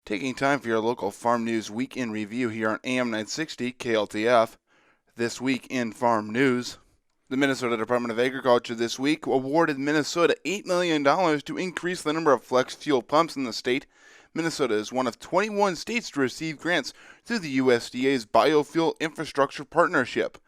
Taking time for your local farm news week in review here on AM 960 KLTF. This week in farm news, the Minnesota Department of Agriculture this week awarded Minnesota $8 million to increase the number of flex fuel pumps in the state. Minnesota is one of 21 states to receive grants through the USDA's Biofuel Infrastructure Partnership.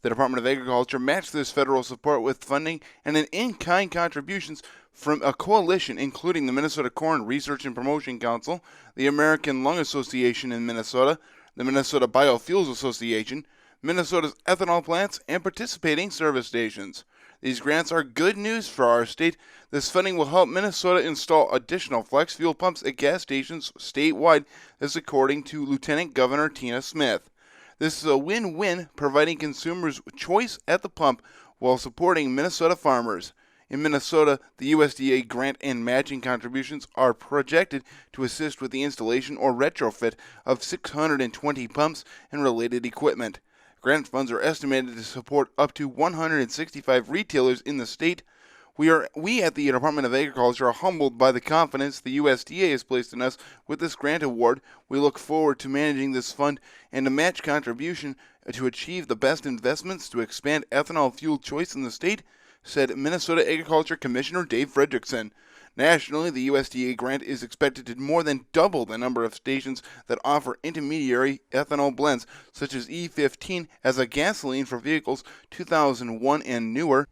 The Department of Agriculture matched this federal support with funding and an in-kind contributions from a coalition including the Minnesota Corn Research and Promotion Council, the American Lung Association in Minnesota, the Minnesota Biofuels Association, Minnesota's ethanol plants, and participating service stations. These grants are good news for our state. This funding will help Minnesota install additional flex fuel pumps at gas stations statewide, this according to Lieutenant Governor Tina Smith. This is a win-win, providing consumers choice at the pump while supporting Minnesota farmers. In Minnesota, the USDA grant and matching contributions are projected to assist with the installation or retrofit of 620 pumps and related equipment. Grant funds are estimated to support up to 165 retailers in the state. We at the Department of Agriculture are humbled by the confidence the USDA has placed in us with this grant award. We look forward to managing this fund and to match contribution to achieve the best investments to expand ethanol fuel choice in the state, said Minnesota Agriculture Commissioner Dave Fredrickson. Nationally, the USDA grant is expected to more than double the number of stations that offer intermediary ethanol blends, such as E15 as a gasoline for vehicles 2001 and newer,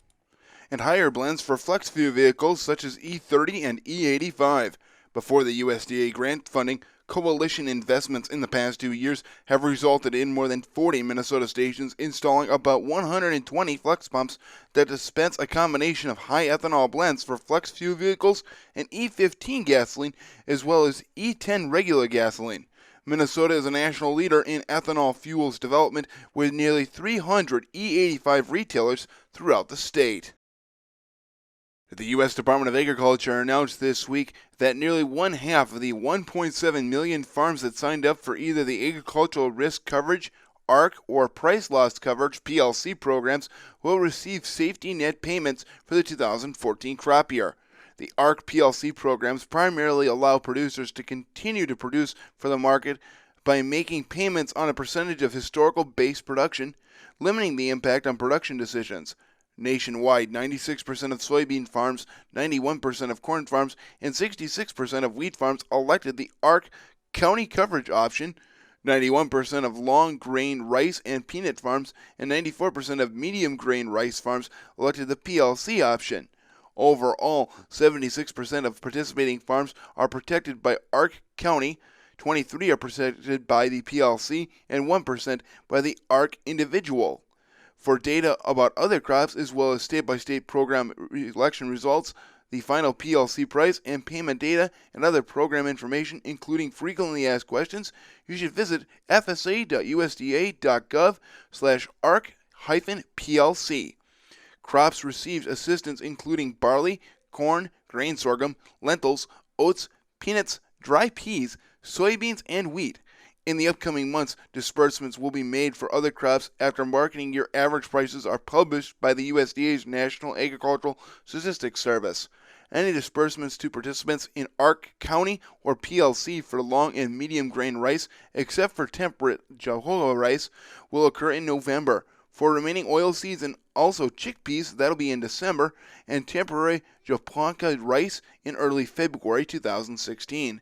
and higher blends for flex fuel vehicles such as E30 and E85. Before the USDA grant funding, coalition investments in the past 2 years have resulted in more than 40 Minnesota stations installing about 120 flex pumps that dispense a combination of high ethanol blends for flex fuel vehicles and E15 gasoline as well as E10 regular gasoline. Minnesota is a national leader in ethanol fuels development with nearly 300 E85 retailers throughout the state. The U.S. Department of Agriculture announced this week that nearly one half of the 1.7 million farms that signed up for either the Agricultural Risk Coverage, ARC, or Price Loss Coverage, PLC programs will receive safety net payments for the 2014 crop year. The ARC PLC programs primarily allow producers to continue to produce for the market by making payments on a percentage of historical base production, limiting the impact on production decisions. Nationwide, 96% of soybean farms, 91% of corn farms, and 66% of wheat farms elected the ARC county coverage option. 91% of long grain rice and peanut farms and 94% of medium grain rice farms elected the PLC option. Overall, 76% of participating farms are protected by ARC County, 23% are protected by the PLC, and 1% by the ARC Individual. For data about other crops as well as state-by-state program election results, the final PLC price and payment data, and other program information, including frequently asked questions, you should visit fsa.usda.gov/ARC-PLC. Crops received assistance including barley, corn, grain sorghum, lentils, oats, peanuts, dry peas, soybeans, and wheat. In the upcoming months, disbursements will be made for other crops after marketing year average prices are published by the USDA's National Agricultural Statistics Service. Any disbursements to participants in ARC County or PLC for long and medium grain rice, except for temperate Jehovah rice, will occur in November. For remaining oilseeds and also chickpeas, that'll be in December, and temporary Japonica rice in early February 2016.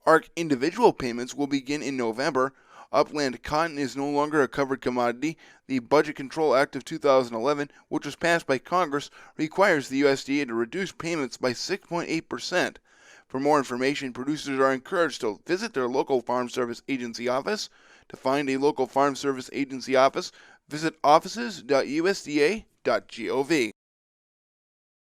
ARC individual payments will begin in November. Upland cotton is no longer a covered commodity. The Budget Control Act of 2011, which was passed by Congress, requires the USDA to reduce payments by 6.8%. For more information, producers are encouraged to visit their local Farm Service Agency office. To find a local Farm Service Agency office, visit offices.usda.gov.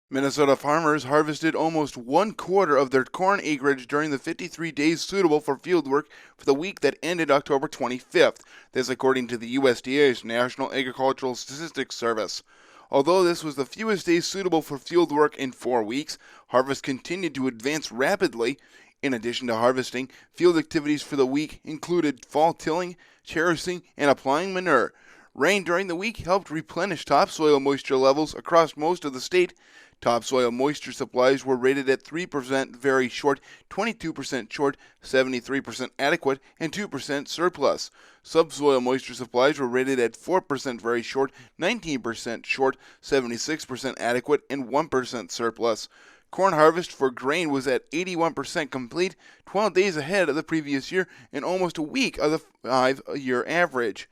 Minnesota farmers harvested almost 1/4 of their corn acreage during the 53 days suitable for fieldwork for the week that ended October 25th. This according to the USDA's National Agricultural Statistics Service. Although this was the fewest days suitable for fieldwork in 4 weeks, harvest continued to advance rapidly. In addition to harvesting, field activities for the week included fall tilling, terracing, and applying manure. Rain during the week helped replenish topsoil moisture levels across most of the state. Topsoil moisture supplies were rated at 3% very short, 22% short, 73% adequate, and 2% surplus. Subsoil moisture supplies were rated at 4% very short, 19% short, 76% adequate, and 1% surplus. Corn harvest for grain was at 81% complete, 12 days ahead of the previous year and almost a week of the 5-year average.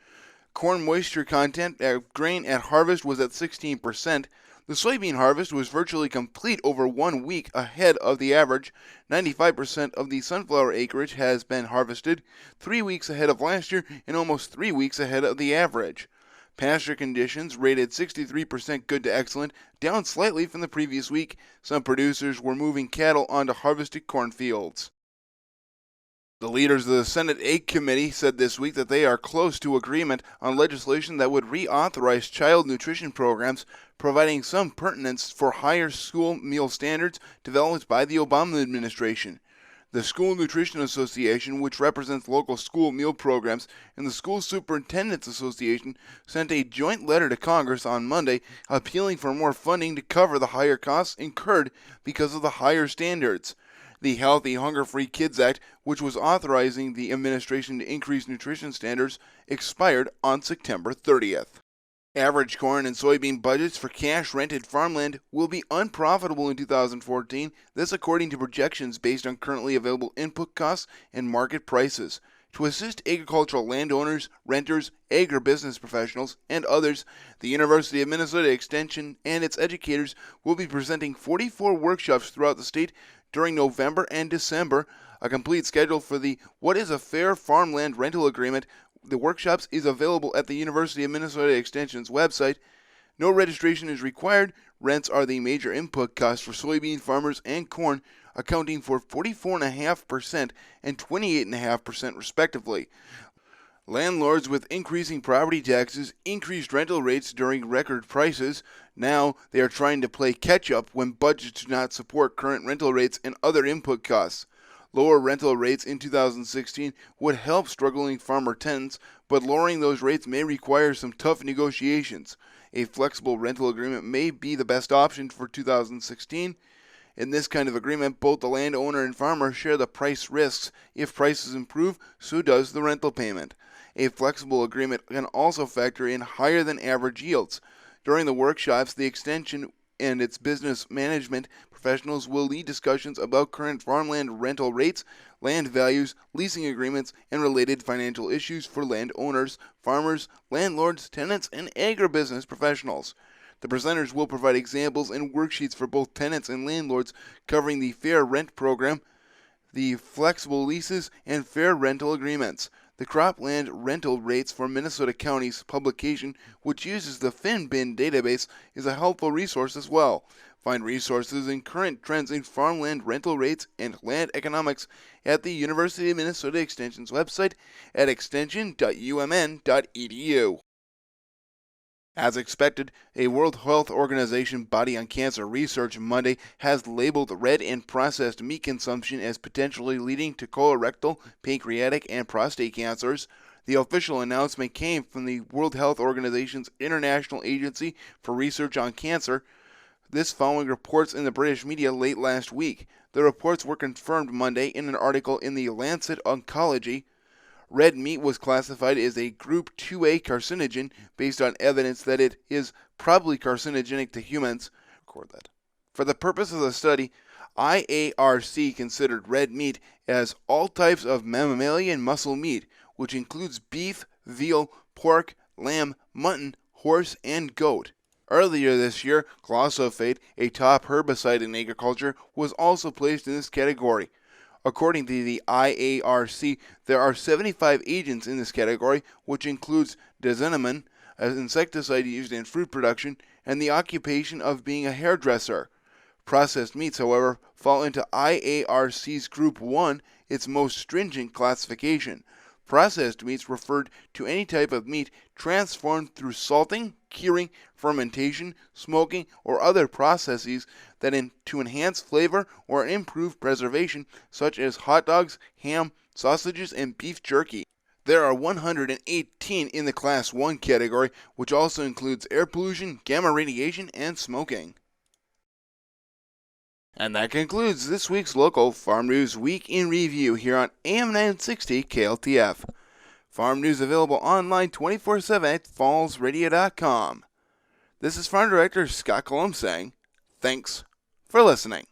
Corn moisture content at grain at harvest was at 16%. The soybean harvest was virtually complete over 1 week ahead of the average. 95% of the sunflower acreage has been harvested, 3 weeks ahead of last year and almost 3 weeks ahead of the average. Pasture conditions rated 63% good to excellent, down slightly from the previous week. Some producers were moving cattle onto harvested cornfields. The leaders of the Senate Ag Committee said this week that they are close to agreement on legislation that would reauthorize child nutrition programs, providing some pertinence for higher school meal standards developed by the Obama administration. The School Nutrition Association, which represents local school meal programs, and the School Superintendents Association sent a joint letter to Congress on Monday appealing for more funding to cover the higher costs incurred because of the higher standards. The Healthy Hunger-Free Kids Act, which was authorizing the administration to increase nutrition standards, expired on September 30th. Average corn and soybean budgets for cash-rented farmland will be unprofitable in 2014, this according to projections based on currently available input costs and market prices. To assist agricultural landowners, renters, agribusiness professionals, and others, the University of Minnesota Extension and its educators will be presenting 44 workshops throughout the state during November and December. A complete schedule for the What is a Fair Farmland Rental Agreement, the workshops, is available at the University of Minnesota Extension's website. No registration is required. Rents are the major input cost for soybean farmers and corn, accounting for 44.5% and 28.5% respectively. Landlords with increasing property taxes increased rental rates during record prices. Now they are trying to play catch-up when budgets do not support current rental rates and other input costs. Lower rental rates in 2016 would help struggling farmer tenants, but lowering those rates may require some tough negotiations. A flexible rental agreement may be the best option for 2016. In this kind of agreement, both the landowner and farmer share the price risks. If prices improve, so does the rental payment. A flexible agreement can also factor in higher than average yields. During the workshops, the extension and its business management professionals will lead discussions about current farmland rental rates, land values, leasing agreements, and related financial issues for landowners, farmers, landlords, tenants, and agribusiness professionals. The presenters will provide examples and worksheets for both tenants and landlords covering the Fair Rent Program, the flexible leases, and fair rental agreements. The Cropland Rental Rates for Minnesota Counties publication, which uses the FinBin database, is a helpful resource as well. Find resources and current trends in farmland rental rates and land economics at the University of Minnesota Extension's website at extension.umn.edu. As expected, a World Health Organization body on cancer research Monday has labeled red and processed meat consumption as potentially leading to colorectal, pancreatic, and prostate cancers. The official announcement came from the World Health Organization's International Agency for Research on Cancer. This following reports in the British media late last week. The reports were confirmed Monday in an article in the Lancet Oncology. Red meat was classified as a Group 2A carcinogen based on evidence that it is probably carcinogenic to humans. For the purpose of the study, IARC considered red meat as all types of mammalian muscle meat, which includes beef, veal, pork, lamb, mutton, horse, and goat. Earlier this year, glyphosate, a top herbicide in agriculture, was also placed in this category. According to the IARC, there are 75 agents in this category, which includes diazinon, an insecticide used in fruit production, and the occupation of being a hairdresser. Processed meats, however, fall into IARC's Group 1, its most stringent classification. Processed meats referred to any type of meat transformed through salting, curing, fermentation, smoking, or other processes that to enhance flavor or improve preservation, such as hot dogs, ham, sausages, and beef jerky. There are 118 in the Class 1 category, which also includes air pollution, gamma radiation, and smoking. And that concludes this week's local Farm News Week in Review here on AM 960 KLTF. Farm news available online 24/7 at fallsradio.com. This is Farm Director Scott Cullum saying, thanks for listening.